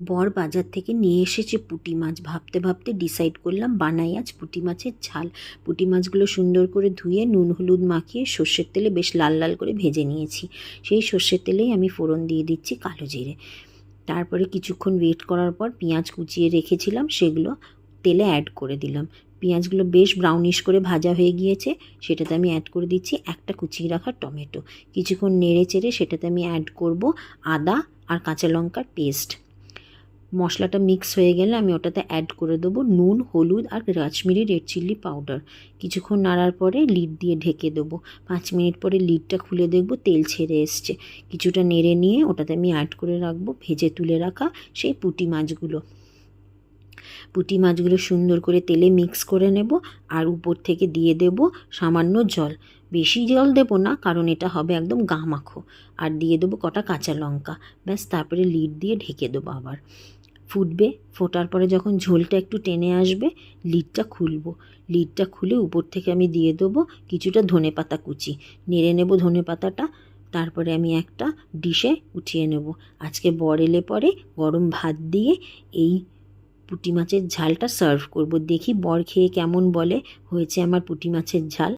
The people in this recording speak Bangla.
বর বাজার থেকে নিয়ে এসেছে পুঁটি মাছ। ভাবতে ভাবতে ডিসাইড করলাম বানাই আজ পুঁটি মাছের ঝাল। পুঁটি মাছগুলো সুন্দর করে ধুয়ে নুন হলুদ মাখিয়ে সর্ষের তেলে বেশ লাল লাল করে ভেজে নিয়েছি। সেই সর্ষের তেলেই আমি ফোড়ন দিয়ে দিচ্ছি কালো জিরে। তারপরে কিছুক্ষণ ওয়েট করার পর পেঁয়াজ কুচিয়ে রেখেছিলাম সেগুলো তেলে অ্যাড করে দিলাম। পেঁয়াজগুলো বেশ ব্রাউনিশ করে ভাজা হয়ে গিয়েছে, সেটাতে আমি অ্যাড করে দিচ্ছি একটা কুচিয়ে রাখা টমেটো। কিছুক্ষণ নেড়ে চেড়ে সেটাতে আমি অ্যাড করব আদা আর কাঁচা লঙ্কার পেস্ট। মশলাটা মিক্স হয়ে গেলে আমি ওটাতে অ্যাড করে দেবো নুন হলুদ আর কাশ্মীরি রেড চিলি পাউডার। কিছুক্ষণ নাড়ার পরে লিড দিয়ে ঢেকে দেবো। 5 মিনিট পরে লিডটা খুলে দেখব তেল ছেড়ে এসছে। কিছুটা নেড়ে নিয়ে ওটাতে আমি অ্যাড করে রাখবো ভেজে তুলে রাখা সেই পুঁটি মাছগুলো। পুঁটি মাছগুলো সুন্দর করে তেলে মিক্স করে নেব আর উপর থেকে দিয়ে দেব সামান্য জল। বেশি জল দেব না, কারণ এটা হবে একদম গা মাখো। আর দিয়ে দেবো কটা কাঁচা লঙ্কা। ব্যাস, তারপরে লিড দিয়ে ঢেকে দেবো। আবার ফুটবে, ফোটার পরে যখন ঝোলটা একটু টেনে আসবে লিডটা খুলবো। লিডটা খুলে উপর থেকে আমি দিয়ে দেবো কিছুটা ধনেপাতা কুচি। নেড়ে নেব ধনেপাতাটা। তারপরে আমি একটা ডিশে উঠিয়ে নেব। আজকে বর এলে পরে গরম ভাত দিয়ে এই পুঁটি মাছের ঝালটা সার্ভ করব। দেখি বর খেয়ে কেমন বলে হয়েছে আমার পুঁটি মাছের ঝাল।